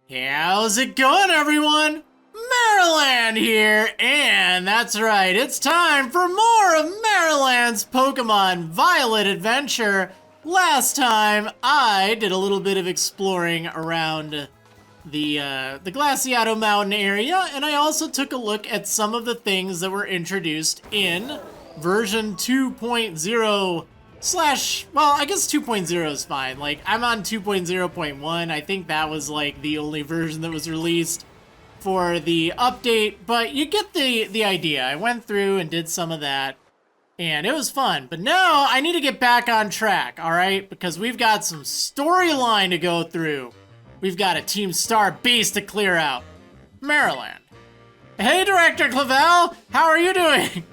How's it going, everyone? Maryland here, and that's right, it's time for more of Maryland's Pokemon Violet Adventure. Last time, I did a little bit of exploring around the Glaciado Mountain area, and I also took a look at some of the things that were introduced in version 2.0 well, I guess 2.0 is fine. Like, I'm on 2.0.1. I think that was like the only version that was released for the update, but you get the idea. I went through and did some of that, and it was fun. But now I need to get back on track, all right? Because we've got some storyline to go through. We've got a Team Star base to clear out. Maryland. Hey, Director Clavel, how are you doing?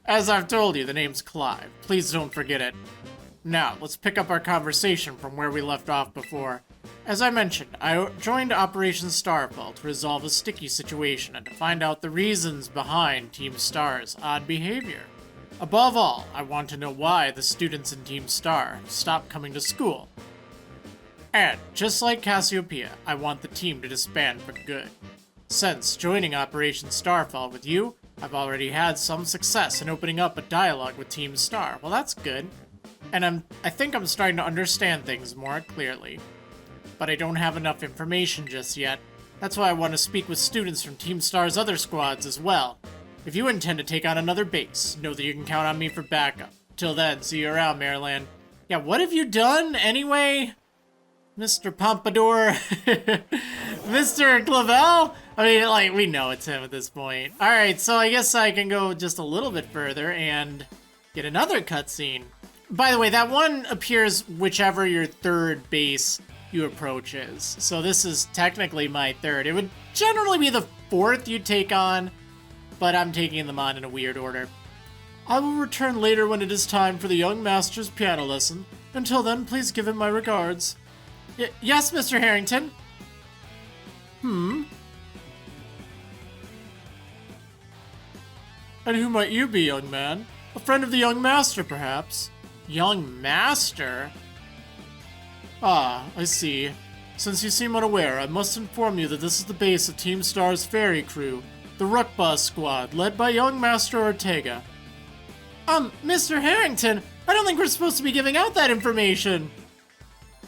As I've told you, the name's Clive. Please don't forget it. Now, let's pick up our conversation from where we left off before. As I mentioned, I joined Operation Starfall to resolve a sticky situation and to find out the reasons behind Team Star's odd behavior. Above all, I want to know why the students in Team Star stopped coming to school. And, just like Cassiopeia, I want the team to disband for good. Since joining Operation Starfall with you, I've already had some success in opening up a dialogue with Team Star. Well, that's good. And I think I'm starting to understand things more clearly. But I don't have enough information just yet. That's why I want to speak with students from Team Star's other squads as well. If you intend to take on another base, know that you can count on me for backup. Till then, see you around, Maryland. Yeah, what have you done anyway? Mr. Pompadour? Mr. Clavel? I mean, like, we know it's him at this point. Alright, so I guess I can go just a little bit further and get another cutscene. By the way, that one appears whichever your third base you approach is. So this is technically my third. It would generally be the fourth you take on, but I'm taking them on in a weird order. I will return later when it is time for the young master's piano lesson. Until then, please give him my regards. Yes, Mr. Harrington? And who might you be, young man? A friend of the young master, perhaps? Young master? Ah, I see. Since you seem unaware, I must inform you that this is the base of Team Star's ferry crew, the Ruchbah Squad, led by young Master Ortega. Mr. Harrington, I don't think we're supposed to be giving out that information.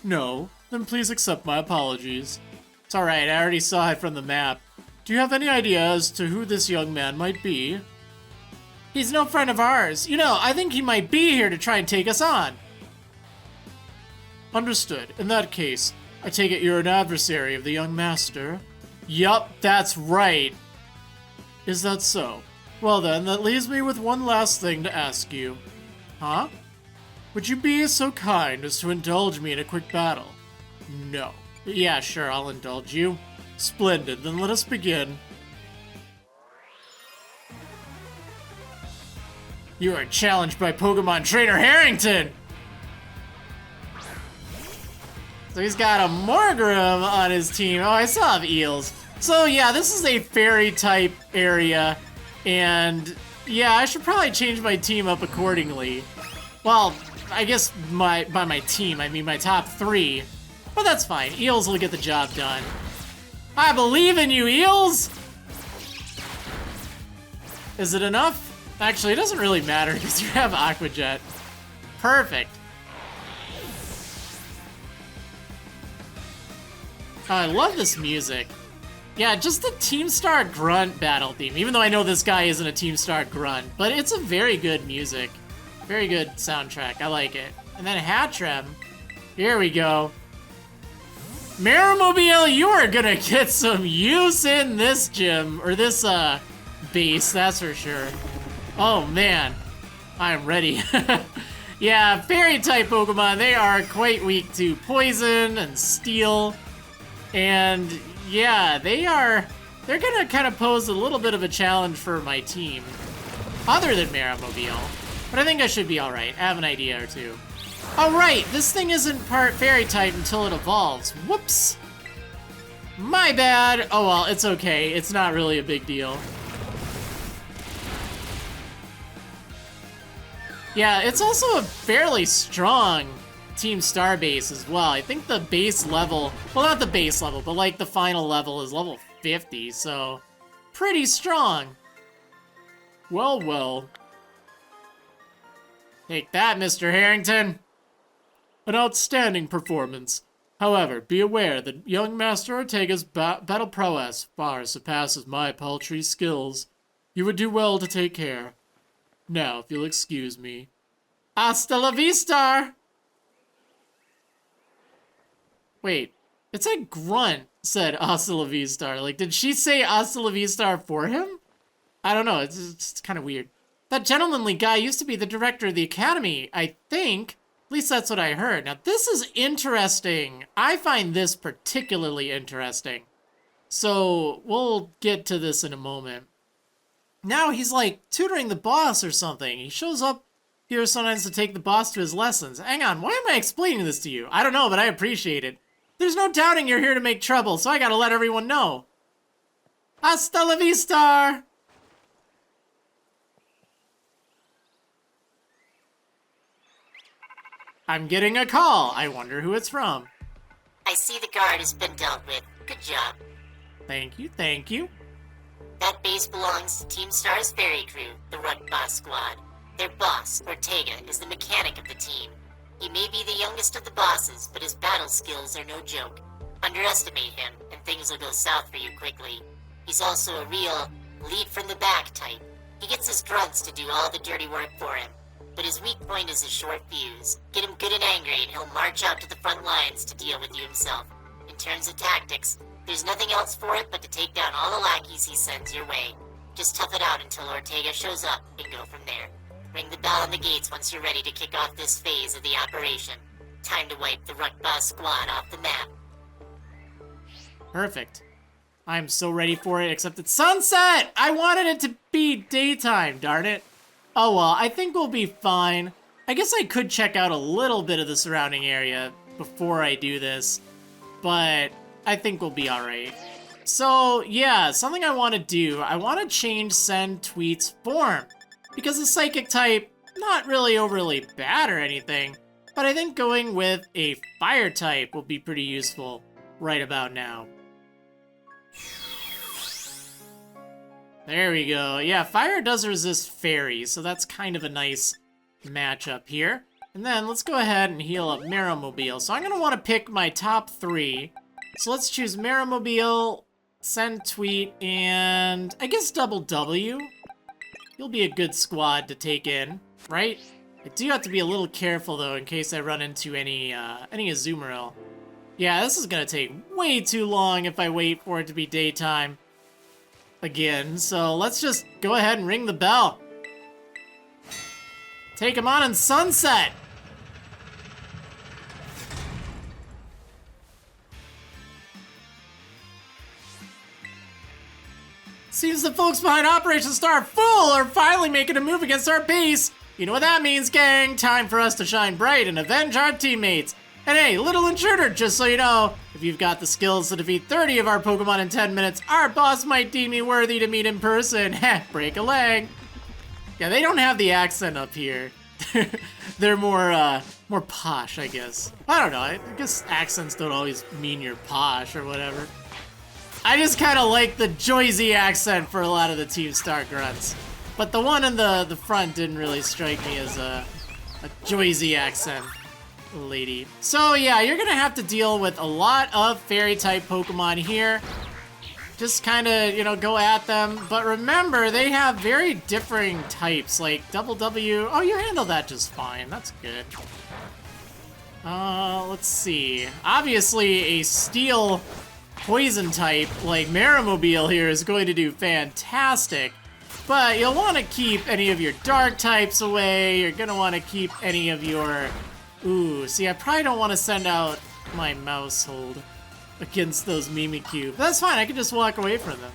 No, then please accept my apologies. It's alright, I already saw it from the map. Do you have any idea as to who this young man might be? He's no friend of ours. You know, I think he might be here to try and take us on. Understood. In that case, I take it you're an adversary of the young master? Yup, that's right. Is that so? Well then, that leaves me with one last thing to ask you. Huh? Would you be so kind as to indulge me in a quick battle? No. Yeah, sure, I'll indulge you. Splendid, then let us begin. You are challenged by Pokemon Trainer Harrington! So he's got a Morgrem on his team. Oh, I still have Eels. So yeah, this is a fairy type area, and yeah, I should probably change my team up accordingly. Well, I guess by my team, I mean my top three. But that's fine, Eels will get the job done. I believe in you, Eels! Is it enough? Actually, it doesn't really matter because you have Aqua Jet. Perfect. Oh, I love this music. Yeah, just the Team Star Grunt battle theme, even though I know this guy isn't a Team Star Grunt, but it's a very good music. Very good soundtrack, I like it. And then Hattrem, here we go. Starmobile, you are gonna get some use in this gym, or this base, that's for sure. Oh man, I'm ready. Yeah, fairy type Pokemon, they are quite weak to poison and steel. And yeah, they're gonna kind of pose a little bit of a challenge for my team, other than Starmobile. But I think I should be alright, I have an idea or two. Oh right, this thing isn't part fairy type until it evolves. Whoops. My bad. Oh well, it's okay, it's not really a big deal. Yeah, it's also a fairly strong Team Star base as well. I think the base level, well, not the base level, but like the final level is level 50, so pretty strong. Well, well. Take that, Mr. Harrington. An outstanding performance. However, be aware that young Master Ortega's battle prowess far surpasses my paltry skills. You would do well to take care. Now, if you'll excuse me. Hasta la vista! Wait, it said Grunt said hasta la vista. Like, did she say hasta la vista for him? I don't know, it's kind of weird. That gentlemanly guy used to be the director of the Academy, I think. At least that's what I heard. Now, this is interesting. I find this particularly interesting. So, we'll get to this in a moment. Now he's like tutoring the boss or something. He shows up here sometimes to take the boss to his lessons. Hang on, why am I explaining this to you? I don't know, but I appreciate it. There's no doubting you're here to make trouble, so I gotta let everyone know. Hasta la vista! I'm getting a call. I wonder who it's from. I see the guard has been dealt with. Good job. Thank you, thank you. That base belongs to Team Star's ferry crew, the Ruchbah Squad. Their boss, Ortega, is the mechanic of the team. He may be the youngest of the bosses, but his battle skills are no joke. Underestimate him, and things will go south for you quickly. He's also a real lead-from-the-back type. He gets his grunts to do all the dirty work for him. But his weak point is his short fuse. Get him good and angry, and he'll march out to the front lines to deal with you himself. In terms of tactics, there's nothing else for it but to take down all the lackeys he sends your way. Just tough it out until Ortega shows up, and go from there. Ring the bell on the gates once you're ready to kick off this phase of the operation. Time to wipe the Ruchbah Squad off the map. Perfect. I'm so ready for it, except it's sunset! I wanted it to be daytime, darn it. Oh well, I think we'll be fine. I guess I could check out a little bit of the surrounding area before I do this, but I think we'll be alright. So, yeah, something I want to do, I want to change Send Tweet's form. Because the Psychic type, not really overly bad or anything, but I think going with a Fire type will be pretty useful right about now. There we go. Yeah, Fire does resist Fairy, so that's kind of a nice matchup here. And then let's go ahead and heal up Marrowmobile. So I'm going to want to pick my top 3. So let's choose Marrowmobile, Send Tweet, and I guess Double W. You'll be a good squad to take in, right? I do have to be a little careful, though, in case I run into any Azumarill. Yeah, this is going to take way too long if I wait for it to be daytime again. So let's just go ahead and ring the bell. Take him on in sunset. Seems the folks behind Operation Star Fool are finally making a move against our base. You know what that means, gang. Time for us to shine bright and avenge our teammates. And hey, little intruder, just so you know, if you've got the skills to defeat 30 of our Pokemon in 10 minutes, our boss might deem me worthy to meet in person. Heh, break a leg. Yeah, they don't have the accent up here. They're more posh, I guess. I don't know, I guess accents don't always mean you're posh or whatever. I just kind of like the Joyzy accent for a lot of the Team Star grunts. But the one in the front didn't really strike me as a Joyzy accent lady. So yeah, you're gonna have to deal with a lot of Fairy-type Pokemon here. Just kind of, you know, go at them. But remember, they have very differing types, like Double W. Oh, you handled that just fine. That's good. Let's see. Obviously, a Steel Poison type like Marrowmobile here is going to do fantastic. But you'll want to keep any of your Dark types away. You're going to want to keep any of your... Ooh, see, I probably don't want to send out my Mousehold against those Mimikyu. But that's fine, I can just walk away from them.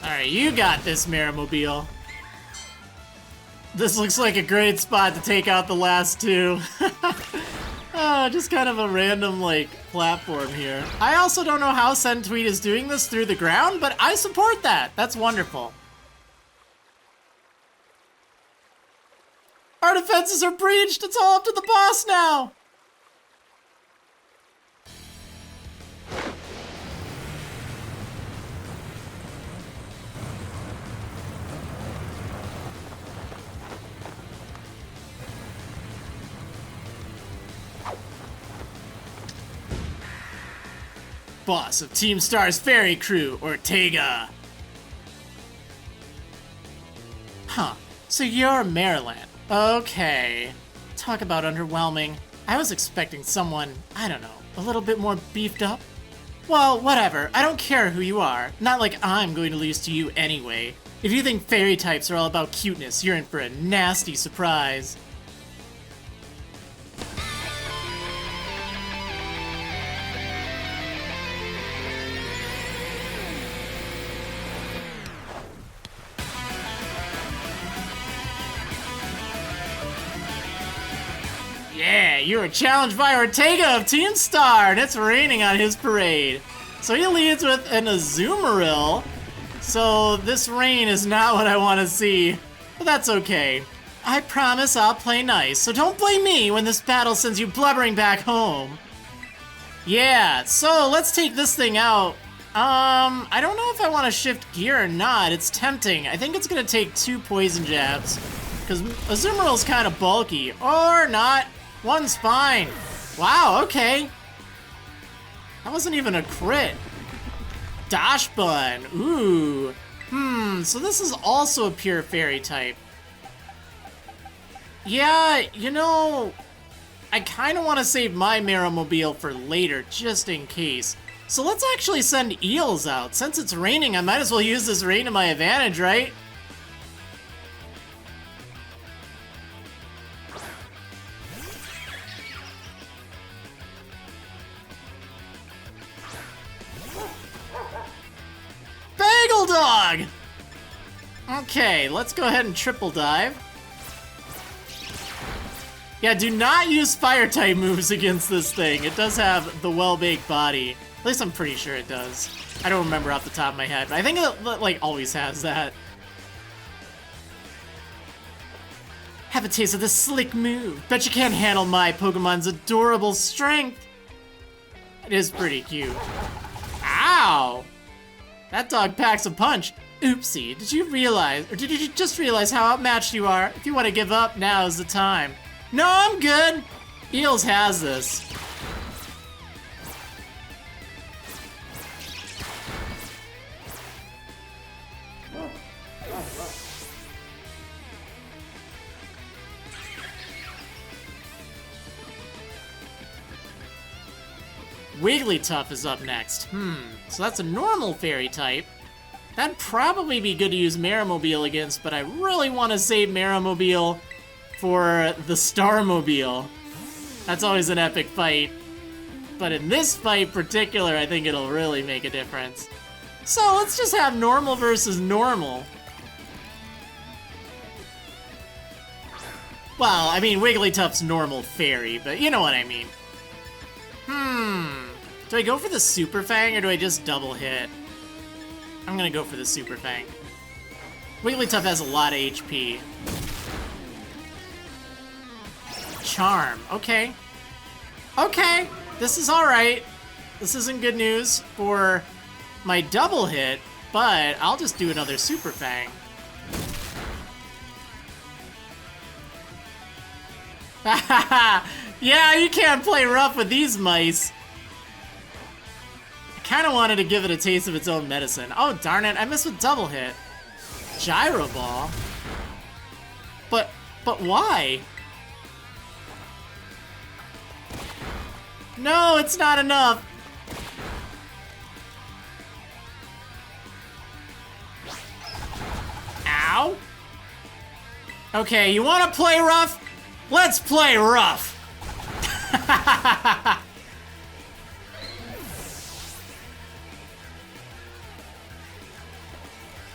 Alright, you got this, Marrowmobile. This looks like a great spot to take out the last two. Oh, just kind of a random, like, platform here. I also don't know how Send Tweet is doing this through the ground, but I support that. That's wonderful. Our defenses are breached. It's all up to the boss now. boss of Team Star's ferry crew, Ortega. Huh, so you're Maryland. Okay. Talk about underwhelming. I was expecting someone, I don't know, a little bit more beefed up. Well, whatever. I don't care who you are. Not like I'm going to lose to you anyway. If you think fairy types are all about cuteness, you're in for a nasty surprise. Yeah, you were challenged by Ortega of Team Star, and it's raining on his parade. So he leads with an Azumarill. So this rain is not what I want to see, but that's okay. I promise I'll play nice, so don't blame me when this battle sends you blubbering back home. Yeah, so let's take this thing out. I don't know if I want to shift gear or not. It's tempting. I think it's gonna take 2 poison jabs, because Azumarill's kind of bulky. Or not. One's fine. Wow, okay. That wasn't even a crit. Dash Bun. Ooh. So this is also a pure fairy type. Yeah, you know, I kind of want to save my Maromobile for later, just in case. So let's actually send Eels out. Since it's raining, I might as well use this rain to my advantage, right? Bagel Dog! Okay, let's go ahead and triple dive. Yeah, do not use fire type moves against this thing. It does have the well-baked body. At least I'm pretty sure it does. I don't remember off the top of my head, but I think it, like, always has that. Have a taste of this slick move. Bet you can't handle my Pokemon's adorable strength. It is pretty cute. Ow! That dog packs a punch. Oopsie, did you just realize how outmatched you are? If you want to give up, now is the time. No, I'm good. Eels has this. Wigglytuff is up next. So that's a normal fairy type. That'd probably be good to use Maromobile against, but I really want to save Maromobile for the Starmobile. That's always an epic fight. But in this fight particular, I think it'll really make a difference. So let's just have normal versus normal. Well, I mean, Wigglytuff's normal fairy, but you know what I mean. Do I go for the Super Fang or do I just double hit? I'm gonna go for the Super Fang. Wigglytuff has a lot of HP. Charm, okay. Okay, this is alright. This isn't good news for my double hit, but I'll just do another Super Fang. Yeah, you can't play rough with these mice. I kind of wanted to give it a taste of its own medicine. Oh, darn it, I missed with double hit. Gyro Ball? But why? No, it's not enough. Ow. Okay, you want to play rough? Let's play rough.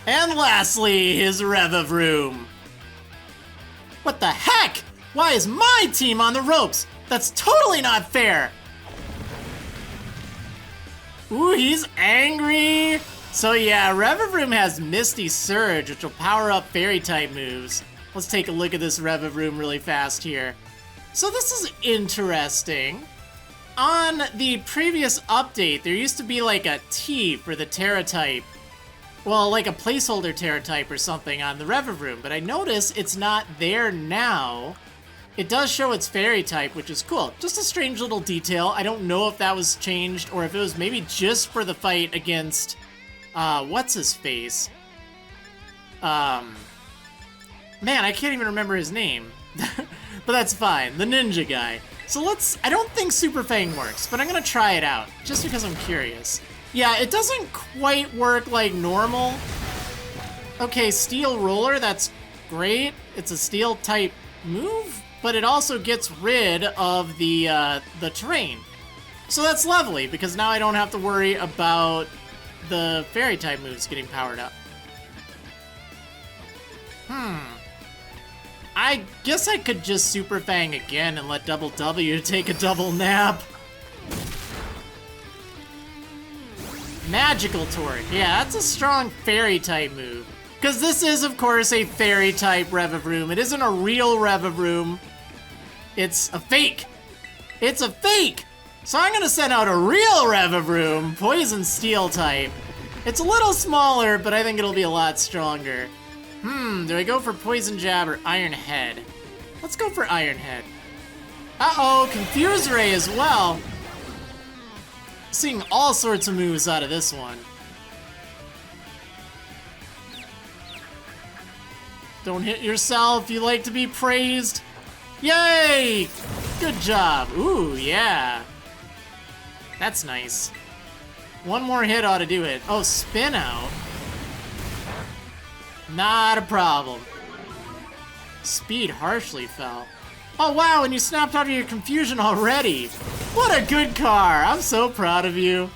And lastly, his Revavroom. What the heck? Why is my team on the ropes? That's totally not fair. Ooh, he's angry. So yeah, Revavroom has Misty Surge, which will power up fairy-type moves. Let's take a look at this Revavroom really fast here. So this is interesting. On the previous update, there used to be like a T for the Terra type. Well, like a placeholder Terra type or something on the Revavroom, but I notice it's not there now. It does show its fairy type, which is cool. Just a strange little detail. I don't know if that was changed or if it was maybe just for the fight against, what's his face? Man, I can't even remember his name. But that's fine, the ninja guy. So I don't think Super Fang works, but I'm gonna try it out, just because I'm curious. Yeah, it doesn't quite work like normal. Okay, Steel Roller, that's great. It's a steel type move, but it also gets rid of the terrain. So that's lovely, because now I don't have to worry about the fairy type moves getting powered up. I guess I could just Super Fang again and let Double W take a double nap. Magical Torque. Yeah, that's a strong fairy type move. Because this is, of course, a fairy type Revavroom. It isn't a real Revavroom. It's a fake. It's a fake! So I'm gonna send out a real Revavroom, Poison Steel type. It's a little smaller, but I think it'll be a lot stronger. Do I go for Poison Jab or Iron Head? Let's go for Iron Head. Uh-oh, Confuse Ray as well. Seeing all sorts of moves out of this one. Don't hit yourself, you like to be praised. Yay! Good job. Ooh, yeah. That's nice. One more hit ought to do it. Oh, Spin Out. Not a problem. Speed harshly fell. Oh wow, and you snapped out of your confusion already. What a good car. I'm so proud of you.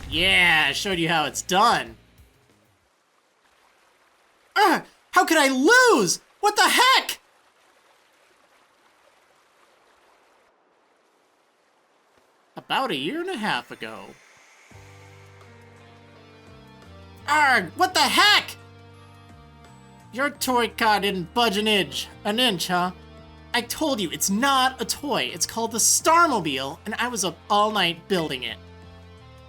Yeah, I showed you how it's done. How could I lose? What the heck? About a year and a half ago. Arrgh, what the heck? Your toy car didn't budge an inch, huh? I told you, it's not a toy. It's called the Starmobile, and I was up all night building it.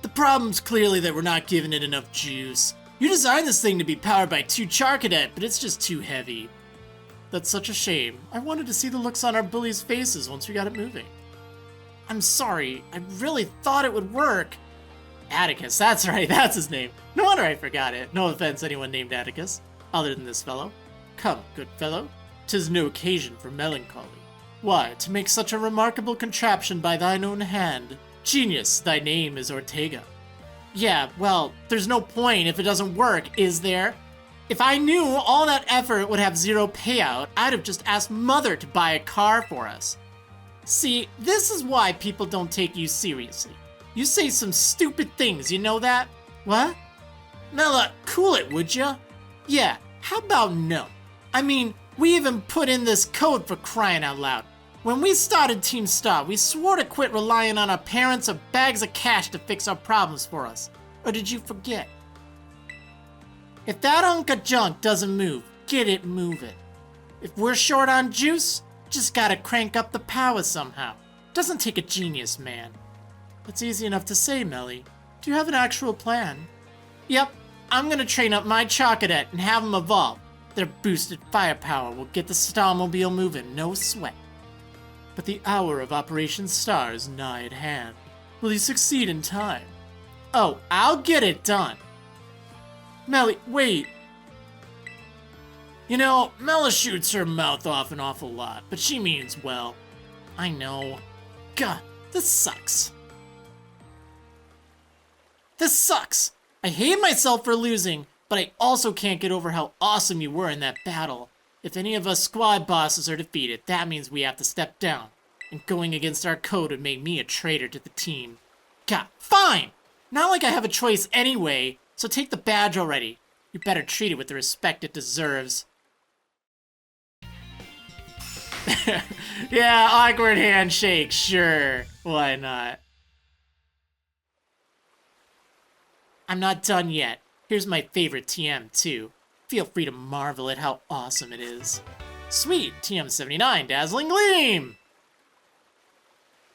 The problem's clearly that we're not giving it enough juice. You designed this thing to be powered by 2 Charcadet, but it's just too heavy. That's such a shame. I wanted to see the looks on our bullies' faces once we got it moving. I'm sorry, I really thought it would work. Atticus, that's right, that's his name. No wonder I forgot it. No offense anyone named Atticus, other than this fellow. Come, good fellow, 'tis no occasion for melancholy. Why, to make such a remarkable contraption by thine own hand. Genius, thy name is Ortega. Yeah, well, there's no point if it doesn't work, is there? If I knew all that effort would have 0 payout, I'd have just asked Mother to buy a car for us. See, this is why people don't take you seriously. You say some stupid things, you know that? What? Mela, cool it, would ya? Yeah, how about no? I mean, we even put in this code for crying out loud. When we started Team Star, we swore to quit relying on our parents or bags of cash to fix our problems for us. Or did you forget? If that hunk of junk doesn't move, get it moving. If we're short on juice, just gotta crank up the power somehow. Doesn't take a genius, man. That's easy enough to say, Melly. Do you have an actual plan? Yep, I'm gonna train up my Charcadet and have them evolve. Their boosted firepower will get the Starmobile moving, no sweat. But the hour of Operation Star is nigh at hand. Will you succeed in time? Oh, I'll get it done. Melly, wait. You know, Mela shoots her mouth off an awful lot, but she means well. I know. God, this sucks. This sucks! I hate myself for losing, but I also can't get over how awesome you were in that battle. If any of us squad bosses are defeated, that means we have to step down. And going against our code would make me a traitor to the team. God, fine! Not like I have a choice anyway, so take the badge already. You better treat it with the respect it deserves. Yeah, awkward handshake, sure. Why not? I'm not done yet. Here's my favorite TM, too. Feel free to marvel at how awesome it is. Sweet, TM79, Dazzling Gleam!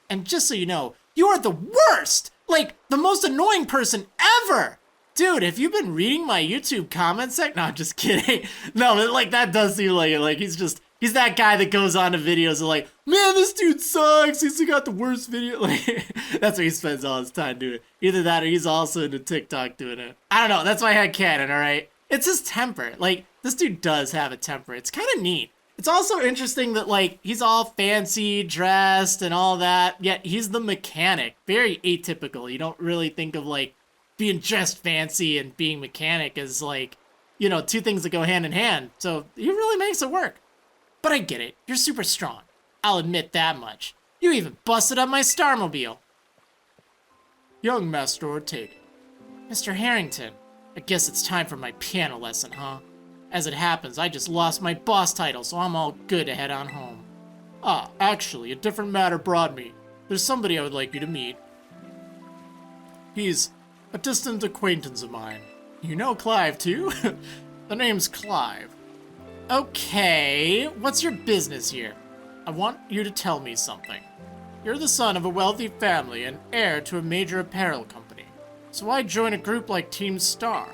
And just so you know, you are the worst! Like, the most annoying person ever! Dude, have you been reading my YouTube comment section? No, I'm just kidding. No, but like, that does seem like he's that guy that goes on to videos and like, man, this dude sucks, he's got the worst video. Like, that's what he spends all his time doing. Either that or he's also into TikTok doing it. I don't know, that's my headcanon, alright? It's his temper. Like, this dude does have a temper. It's kind of neat. It's also interesting that, like, he's all fancy, dressed, and all that, yet he's the mechanic. Very atypical. You don't really think of, like, being dressed fancy and being mechanic as, like, you know, two things that go hand in hand. So he really makes it work. But I get it. You're super strong. I'll admit that much. You even busted up my Starmobile. Young Master Ortega. Mr. Harrington, I guess it's time for my piano lesson, huh? As it happens, I just lost my boss title, so I'm all good to head on home. Ah, actually, a different matter brought me. There's somebody I would like you to meet. He's a distant acquaintance of mine. You know Clive, too? The name's Clive. Okay, what's your business here? I want you to tell me something. You're the son of a wealthy family and heir to a major apparel company. So why join a group like Team Star?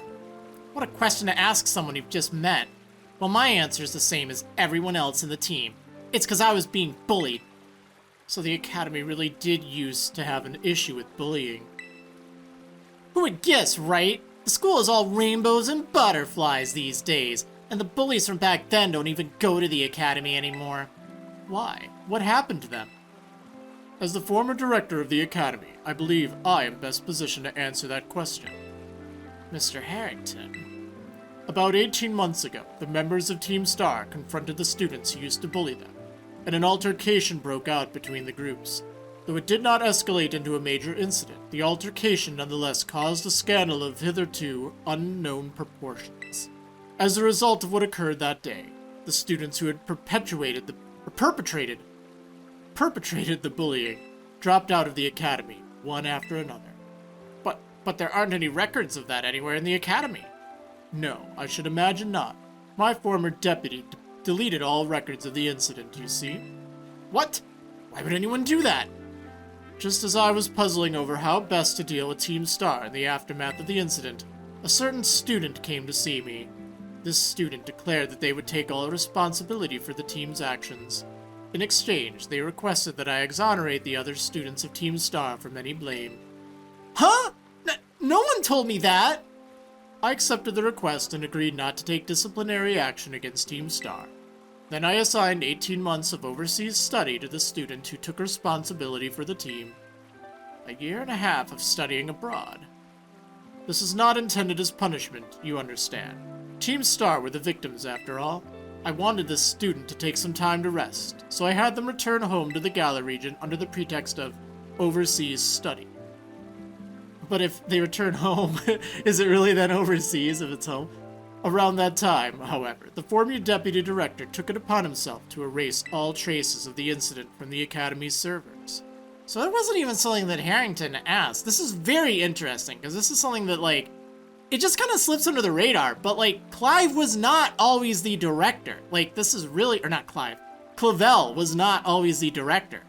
What a question to ask someone you've just met. Well, my answer is the same as everyone else in the team. It's because I was being bullied. So the Academy really did used to have an issue with bullying. Who would guess, right? The school is all rainbows and butterflies these days, and the bullies from back then don't even go to the Academy anymore. Why? What happened to them? As the former director of the Academy, I believe I am best positioned to answer that question. Mr. Harrington. About 18 months ago, the members of Team Star confronted the students who used to bully them, and an altercation broke out between the groups. Though it did not escalate into a major incident, the altercation nonetheless caused a scandal of hitherto unknown proportions. As a result of what occurred that day, the students who had perpetrated the bullying dropped out of the Academy, one after another. But there aren't any records of that anywhere in the Academy. No, I should imagine not. My former deputy deleted all records of the incident, you see. What? Why would anyone do that? Just as I was puzzling over how best to deal with Team Star in the aftermath of the incident, a certain student came to see me. This student declared that they would take all responsibility for the team's actions. In exchange, they requested that I exonerate the other students of Team Star from any blame. Huh? No one told me that! I accepted the request and agreed not to take disciplinary action against Team Star. Then I assigned 18 months of overseas study to the student who took responsibility for the team. A year and a half of studying abroad. This is not intended as punishment, you understand. Team Star were the victims, after all. I wanted this student to take some time to rest, so I had them return home to the Gala region under the pretext of overseas study. But if they return home, is it really then overseas if it's home? Around that time, however, the former deputy director took it upon himself to erase all traces of the incident from the Academy's servers. So it wasn't even something that Harrington asked. This is very interesting, because this is something that, like, it just kind of slips under the radar, but, like, Clive was not always the director. Like, this is really, or not Clive, Clavel was not always the director.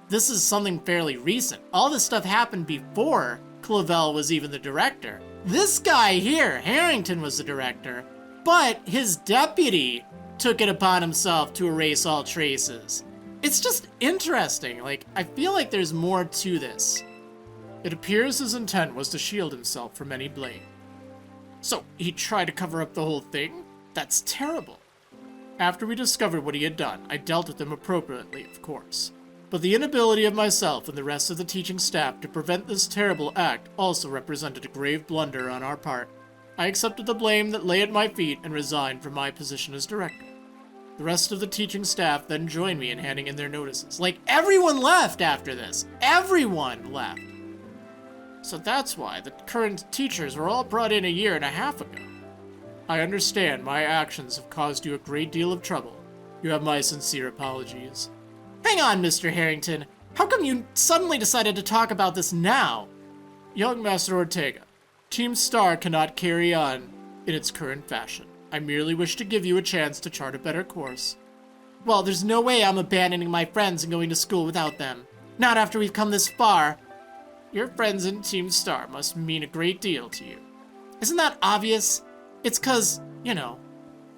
This is something fairly recent. All this stuff happened before Clavel was even the director. This guy here, Harrington, was the director, but his deputy took it upon himself to erase all traces. It's just interesting. Like, I feel like there's more to this. It appears his intent was to shield himself from any blame. So, he tried to cover up the whole thing? That's terrible. After we discovered what he had done, I dealt with him appropriately, of course. But the inability of myself and the rest of the teaching staff to prevent this terrible act also represented a grave blunder on our part. I accepted the blame that lay at my feet and resigned from my position as director. The rest of the teaching staff then joined me in handing in their notices. Like, everyone left after this! Everyone left! So that's why the current teachers were all brought in a year and a half ago. I understand my actions have caused you a great deal of trouble. You have my sincere apologies. Hang on, Mr. Harrington. How come you suddenly decided to talk about this now? Young Master Ortega, Team Star cannot carry on in its current fashion. I merely wish to give you a chance to chart a better course. Well, there's no way I'm abandoning my friends and going to school without them. Not after we've come this far. Your friends in Team Star must mean a great deal to you. Isn't that obvious? It's 'cause, you know,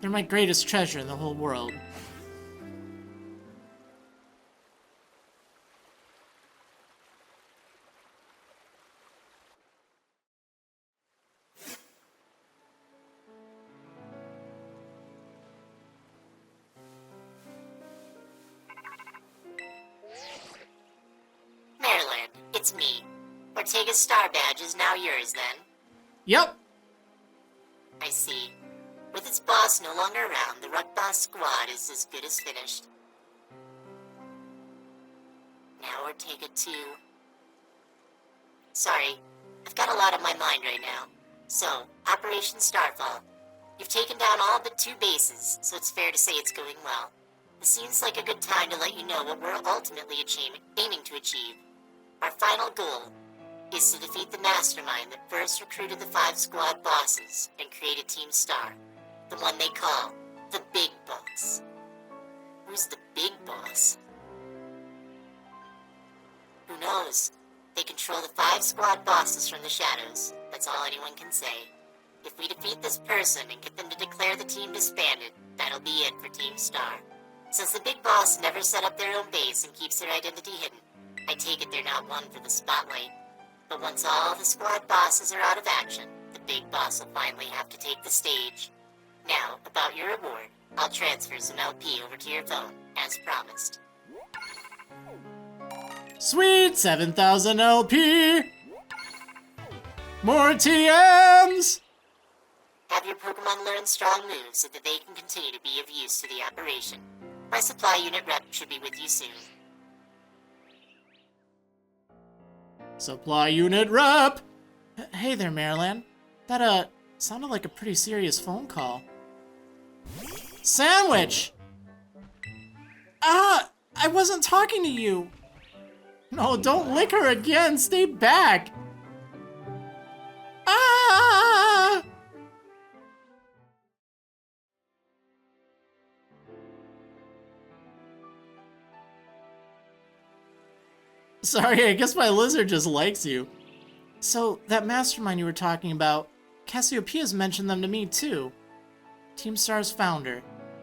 they're my greatest treasure in the whole world. Maryland, it's me. Ortega's star badge is now yours, then. Yep. I see. With its boss no longer around, the Ruchbah Squad is as good as finished. Now Ortega too. Sorry, I've got a lot on my mind right now. So, Operation Starfall. You've taken down all but 2 bases, so it's fair to say it's going well. It seems like a good time to let you know what we're ultimately aiming to achieve. Our final goal is to defeat the mastermind that first recruited the 5 squad bosses and created Team Star. The one they call the Big Boss. Who's the Big Boss? Who knows? They control the 5 squad bosses from the shadows. That's all anyone can say. If we defeat this person and get them to declare the team disbanded, that'll be it for Team Star. Since the Big Boss never set up their own base and keeps their identity hidden, I take it they're not one for the spotlight. But once all the squad bosses are out of action, the Big Boss will finally have to take the stage. Now, about your reward, I'll transfer some LP over to your phone, as promised. Sweet 7,000 LP! More TMs! Have your Pokémon learn strong moves so that they can continue to be of use to the operation. My supply unit rep should be with you soon. Supply unit rep! Hey there, Maryland. That, sounded like a pretty serious phone call. Sandwich! Ah! I wasn't talking to you! No, don't lick her again! Stay back! Ah! Sorry, I guess my lizard just likes you. So, that mastermind you were talking about, Cassiopeia's mentioned them to me too. Team Star's founder,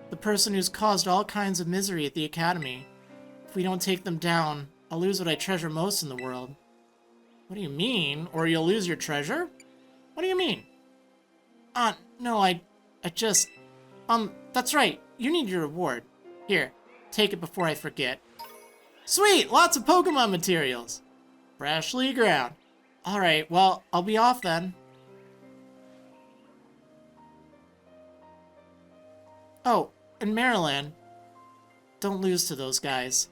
the person who's caused all kinds of misery at the Academy. If we don't take them down, I'll lose what I treasure most in the world. What do you mean? Or you'll lose your treasure? What do you mean? No, I just... that's right. You need your reward. Here, take it before I forget. Sweet! Lots of Pokemon materials. Freshly ground. Alright, well, I'll be off then. Oh, and Maryland. Don't lose to those guys.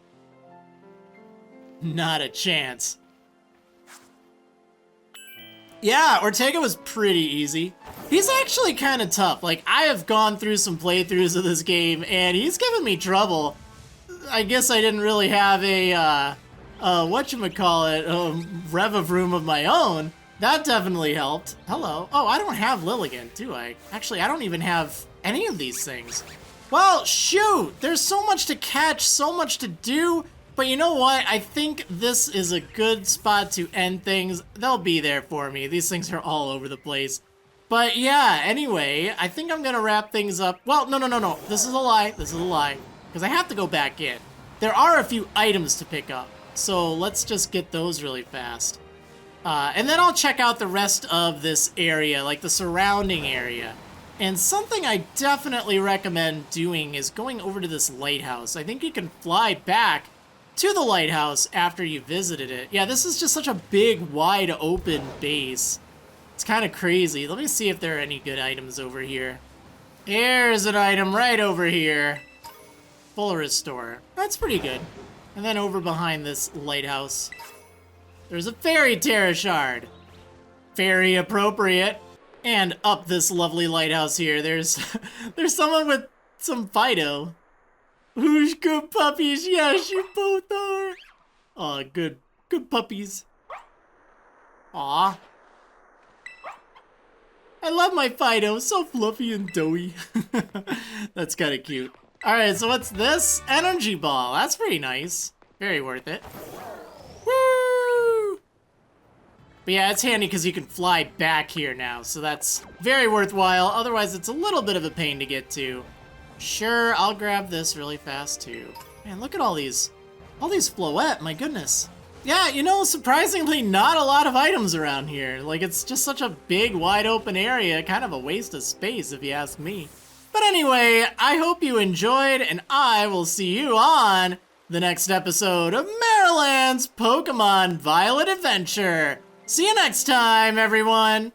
Not a chance. Yeah, Ortega was pretty easy. He's actually kind of tough. Like, I have gone through some playthroughs of this game, and he's given me trouble. I guess I didn't really have a, whatchamacallit, rev of room of my own. That definitely helped. Hello. Oh, I don't have Lilligant, do I? Actually, I don't even have any of these things. Well, shoot! There's so much to catch, so much to do. But you know what? I think this is a good spot to end things. They'll be there for me. These things are all over the place. But yeah, anyway, I think I'm gonna wrap things up. Well, no. This is a lie. This is a lie. Because I have to go back in. There are a few items to pick up. So let's just get those really fast. And then I'll check out the rest of this area, like the surrounding area. And something I definitely recommend doing is going over to this lighthouse. I think you can fly back to the lighthouse after you visited it. Yeah, this is just such a big, wide open base. It's kind of crazy. Let me see if there are any good items over here. Here's an item right over here. Full restore. That's pretty good. And then over behind this lighthouse, there's a fairy Terra shard. Very appropriate. And up this lovely lighthouse here, there's someone with some Fido. Who's good puppies? Yes, you both are. Aw, good puppies. Aw. I love my Fido, so fluffy and doughy. That's kind of cute. Alright, so what's this? Energy ball. That's pretty nice. Very worth it. But yeah, it's handy because you can fly back here now, so that's very worthwhile. Otherwise, it's a little bit of a pain to get to. Sure, I'll grab this really fast too. Man, look at all these floette, my goodness. Yeah, you know, surprisingly not a lot of items around here. Like, it's just such a big, wide open area, kind of a waste of space if you ask me. But anyway, I hope you enjoyed, and I will see you on the next episode of Maryland's Pokemon Violet Adventure. See you next time, everyone!